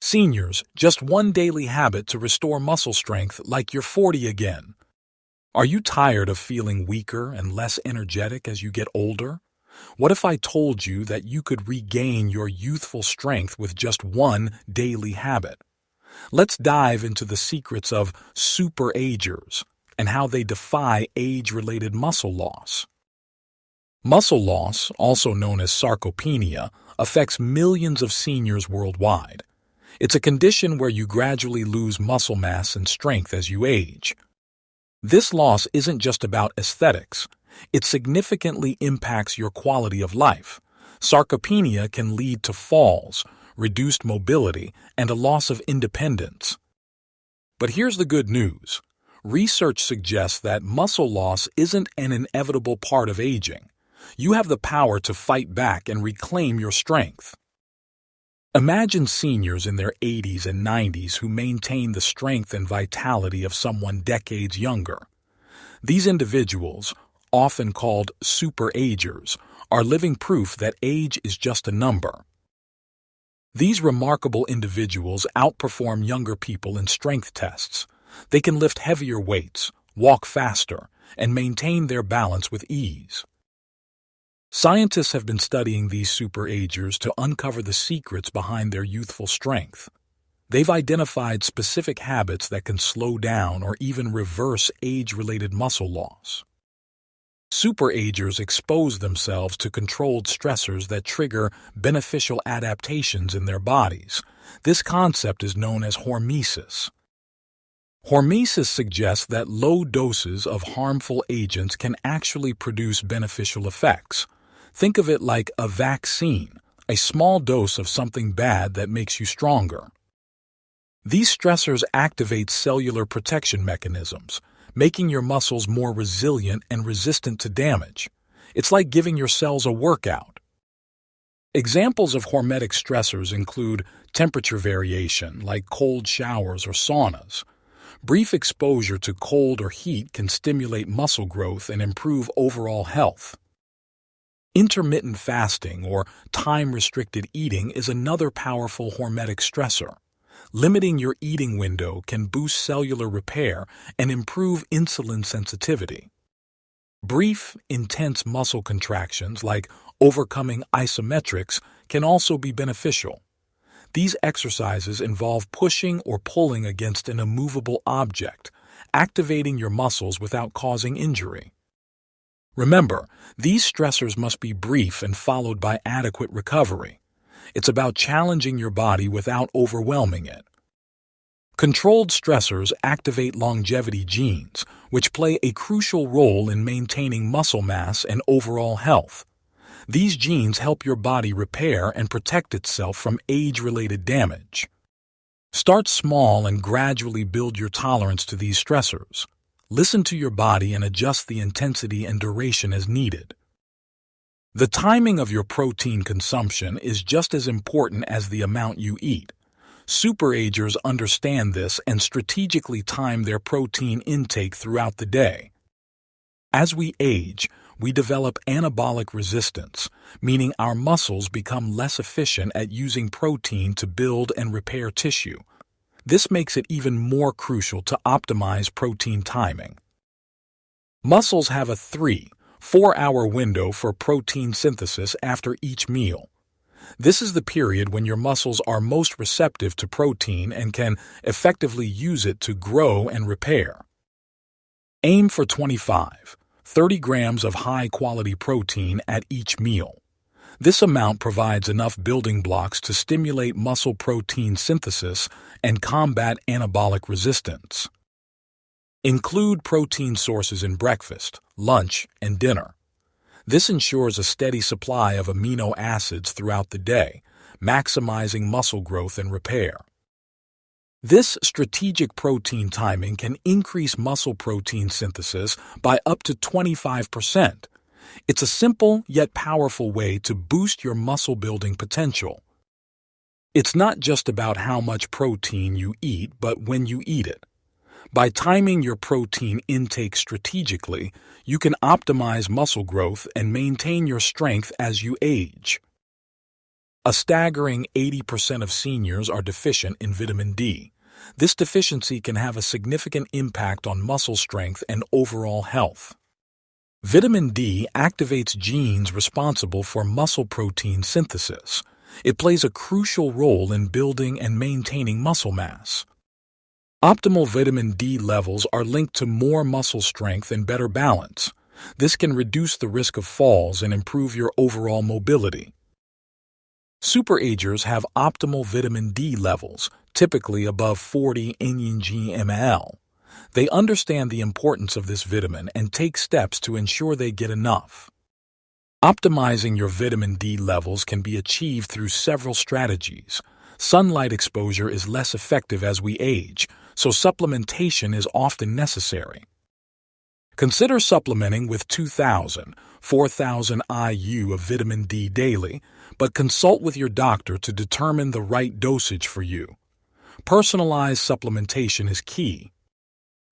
Seniors, just one daily habit to restore muscle strength like you're 40 again. Are you tired of feeling weaker and less energetic as you get older? What if I told you that you could regain your youthful strength with just one daily habit? Let's dive into the secrets of SuperAgers and how they defy age-related muscle loss. Muscle loss, also known as sarcopenia, affects millions of seniors worldwide. It's a condition where you gradually lose muscle mass and strength as you age. This loss isn't just about aesthetics. It significantly impacts your quality of life. Sarcopenia can lead to falls, reduced mobility, and a loss of independence. But here's the good news. Research suggests that muscle loss isn't an inevitable part of aging. You have the power to fight back and reclaim your strength. Imagine seniors in their 80s and 90s who maintain the strength and vitality of someone decades younger. These individuals, often called SuperAgers, are living proof that age is just a number. These remarkable individuals outperform younger people in strength tests. They can lift heavier weights, walk faster, and maintain their balance with ease. Scientists have been studying these SuperAgers to uncover the secrets behind their youthful strength. They've identified specific habits that can slow down or even reverse age-related muscle loss. SuperAgers expose themselves to controlled stressors that trigger beneficial adaptations in their bodies. This concept is known as hormesis. Hormesis suggests that low doses of harmful agents can actually produce beneficial effects. Think of it like a vaccine, a small dose of something bad that makes you stronger. These stressors activate cellular protection mechanisms, making your muscles more resilient and resistant to damage. It's like giving your cells a workout. Examples of hormetic stressors include temperature variation, like cold showers or saunas. Brief exposure to cold or heat can stimulate muscle growth and improve overall health. Intermittent fasting or time-restricted eating is another powerful hormetic stressor. Limiting your eating window can boost cellular repair and improve insulin sensitivity. Brief, intense muscle contractions like overcoming isometrics can also be beneficial. These exercises involve pushing or pulling against an immovable object, activating your muscles without causing injury. Remember, these stressors must be brief and followed by adequate recovery. It's about challenging your body without overwhelming it. Controlled stressors activate longevity genes, which play a crucial role in maintaining muscle mass and overall health. These genes help your body repair and protect itself from age-related damage. Start small and gradually build your tolerance to these stressors. Listen to your body and adjust the intensity and duration as needed. The timing of your protein consumption is just as important as the amount you eat. SuperAgers understand this and strategically time their protein intake throughout the day. As we age, we develop anabolic resistance, meaning our muscles become less efficient at using protein to build and repair tissue. This makes it even more crucial to optimize protein timing. Muscles have a 3-4-hour window for protein synthesis after each meal. This is the period when your muscles are most receptive to protein and can effectively use it to grow and repair. Aim for 25-30 grams of high-quality protein at each meal. This amount provides enough building blocks to stimulate muscle protein synthesis and combat anabolic resistance. Include protein sources in breakfast, lunch, and dinner. This ensures a steady supply of amino acids throughout the day, maximizing muscle growth and repair. This strategic protein timing can increase muscle protein synthesis by up to 25%. It's a simple yet powerful way to boost your muscle-building potential. It's not just about how much protein you eat, but when you eat it. By timing your protein intake strategically, you can optimize muscle growth and maintain your strength as you age. A staggering 80% of seniors are deficient in vitamin D. This deficiency can have a significant impact on muscle strength and overall health. Vitamin D activates genes responsible for muscle protein synthesis. It plays a crucial role in building and maintaining muscle mass. Optimal vitamin D levels are linked to more muscle strength and better balance. This can reduce the risk of falls and improve your overall mobility. SuperAgers have optimal vitamin D levels, typically above 40 ng/ml. They understand the importance of this vitamin and take steps to ensure they get enough. Optimizing your vitamin D levels can be achieved through several strategies. Sunlight exposure is less effective as we age, so supplementation is often necessary. Consider supplementing with 2,000–4,000 IU of vitamin D daily, but consult with your doctor to determine the right dosage for you. Personalized supplementation is key.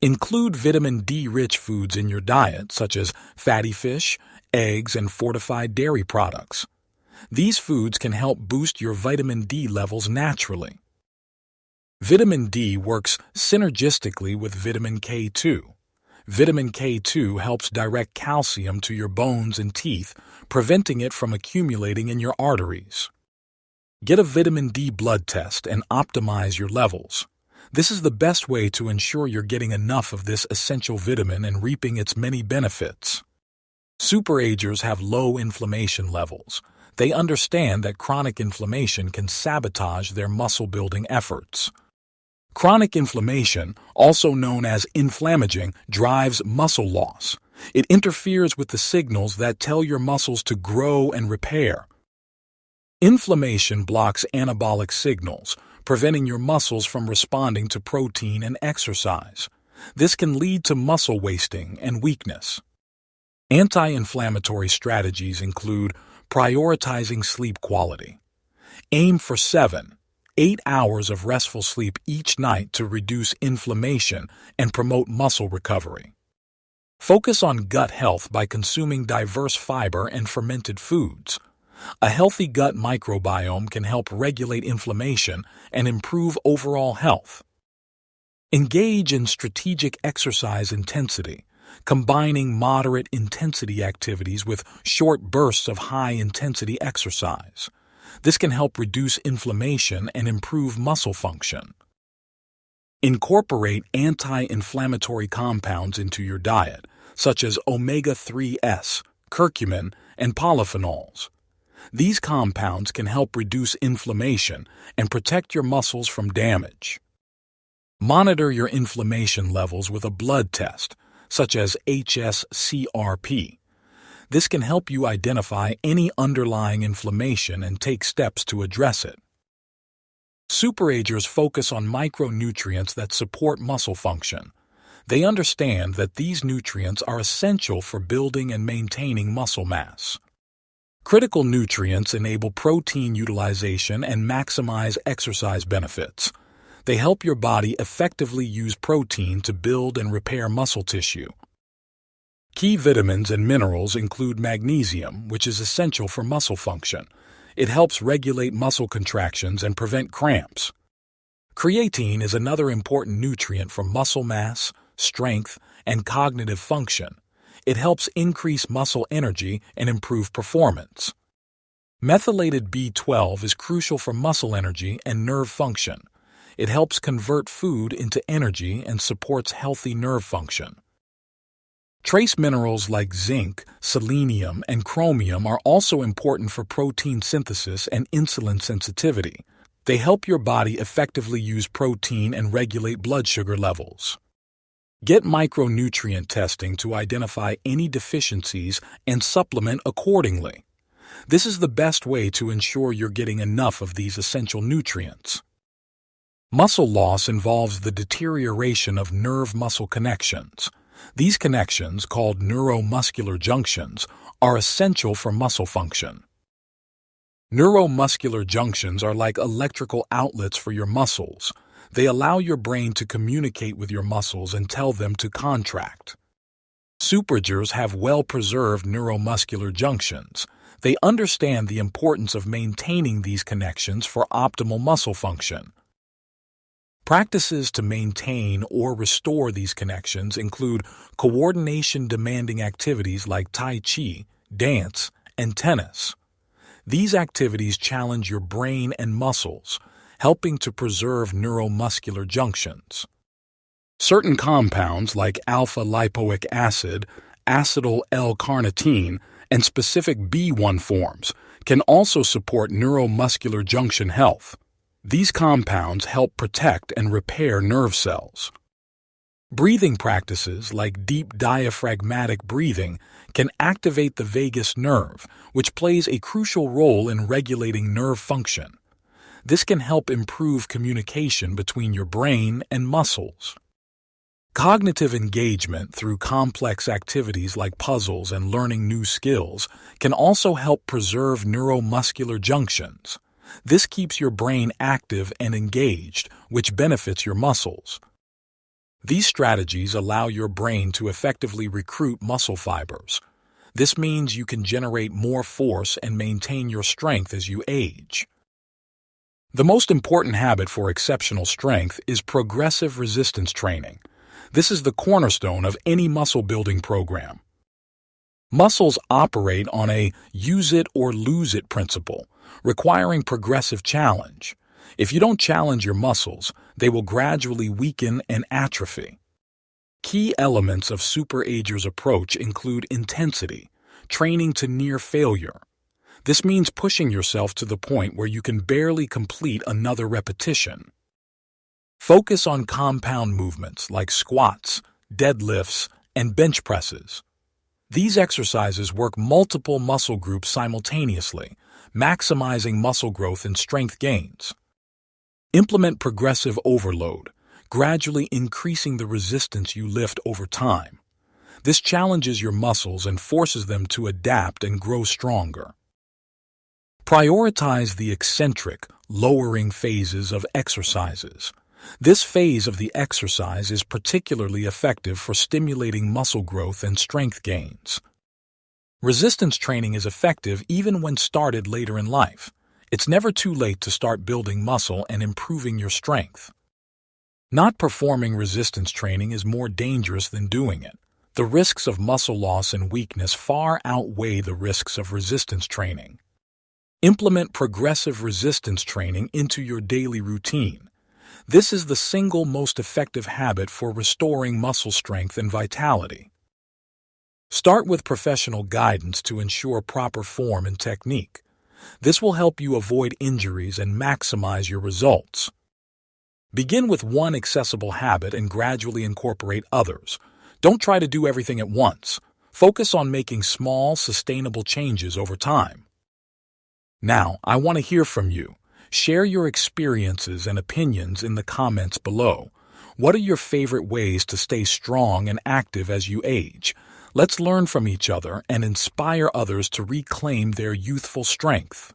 Include vitamin D-rich foods in your diet, such as fatty fish, eggs, and fortified dairy products. These foods can help boost your vitamin D levels naturally. Vitamin D works synergistically with vitamin K2. Vitamin K2 helps direct calcium to your bones and teeth, preventing it from accumulating in your arteries. Get a vitamin D blood test and optimize your levels. This is the best way to ensure you're getting enough of this essential vitamin and reaping its many benefits. SuperAgers have low inflammation levels. They understand that chronic inflammation can sabotage their muscle-building efforts. Chronic inflammation, also known as inflammaging, drives muscle loss. It interferes with the signals that tell your muscles to grow and repair. Inflammation blocks anabolic signals, preventing your muscles from responding to protein and exercise. This can lead to muscle wasting and weakness. Anti-inflammatory strategies include prioritizing sleep quality. Aim for 7–8 hours of restful sleep each night to reduce inflammation and promote muscle recovery. Focus on gut health by consuming diverse fiber and fermented foods. A healthy gut microbiome can help regulate inflammation and improve overall health. Engage in strategic exercise intensity, combining moderate intensity activities with short bursts of high-intensity exercise. This can help reduce inflammation and improve muscle function. Incorporate anti-inflammatory compounds into your diet, such as omega-3s, curcumin, and polyphenols. These compounds can help reduce inflammation and protect your muscles from damage. Monitor your inflammation levels with a blood test, such as HSCRP. This can help you identify any underlying inflammation and take steps to address it. SuperAgers focus on micronutrients that support muscle function. They understand that these nutrients are essential for building and maintaining muscle mass. Critical nutrients enable protein utilization and maximize exercise benefits. They help your body effectively use protein to build and repair muscle tissue. Key vitamins and minerals include magnesium, which is essential for muscle function. It helps regulate muscle contractions and prevent cramps. Creatine is another important nutrient for muscle mass, strength, and cognitive function. It helps increase muscle energy and improve performance. Methylated B12 is crucial for muscle energy and nerve function. It helps convert food into energy and supports healthy nerve function. Trace minerals like zinc, selenium, and chromium are also important for protein synthesis and insulin sensitivity. They help your body effectively use protein and regulate blood sugar levels. Get micronutrient testing to identify any deficiencies and supplement accordingly. This is the best way to ensure you're getting enough of these essential nutrients. Muscle loss involves the deterioration of nerve-muscle connections. These connections, called neuromuscular junctions, are essential for muscle function. Neuromuscular junctions are like electrical outlets for your muscles. They allow your brain to communicate with your muscles and tell them to contract. SuperAgers have well-preserved neuromuscular junctions. They understand the importance of maintaining these connections for optimal muscle function. Practices to maintain or restore these connections include coordination-demanding activities like Tai Chi, dance, and tennis. These activities challenge your brain and muscles, helping to preserve neuromuscular junctions. Certain compounds like alpha-lipoic acid, acetyl L-carnitine, and specific B1 forms can also support neuromuscular junction health. These compounds help protect and repair nerve cells. Breathing practices like deep diaphragmatic breathing can activate the vagus nerve, which plays a crucial role in regulating nerve function. This can help improve communication between your brain and muscles. Cognitive engagement through complex activities like puzzles and learning new skills can also help preserve neuromuscular junctions. This keeps your brain active and engaged, which benefits your muscles. These strategies allow your brain to effectively recruit muscle fibers. This means you can generate more force and maintain your strength as you age. The most important habit for exceptional strength is progressive resistance training. This is the cornerstone of any muscle-building program. Muscles operate on a use-it-or-lose-it principle, requiring progressive challenge. If you don't challenge your muscles, they will gradually weaken and atrophy. Key elements of SuperAger's approach include intensity, training to near failure. This means pushing yourself to the point where you can barely complete another repetition. Focus on compound movements like squats, deadlifts, and bench presses. These exercises work multiple muscle groups simultaneously, maximizing muscle growth and strength gains. Implement progressive overload, gradually increasing the resistance you lift over time. This challenges your muscles and forces them to adapt and grow stronger. Prioritize the eccentric, lowering phases of exercises. This phase of the exercise is particularly effective for stimulating muscle growth and strength gains. Resistance training is effective even when started later in life. It's never too late to start building muscle and improving your strength. Not performing resistance training is more dangerous than doing it. The risks of muscle loss and weakness far outweigh the risks of resistance training. Implement progressive resistance training into your daily routine. This is the single most effective habit for restoring muscle strength and vitality. Start with professional guidance to ensure proper form and technique. This will help you avoid injuries and maximize your results. Begin with one accessible habit and gradually incorporate others. Don't try to do everything at once. Focus on making small, sustainable changes over time. Now, I want to hear from you. Share your experiences and opinions in the comments below. What are your favorite ways to stay strong and active as you age? Let's learn from each other and inspire others to reclaim their youthful strength.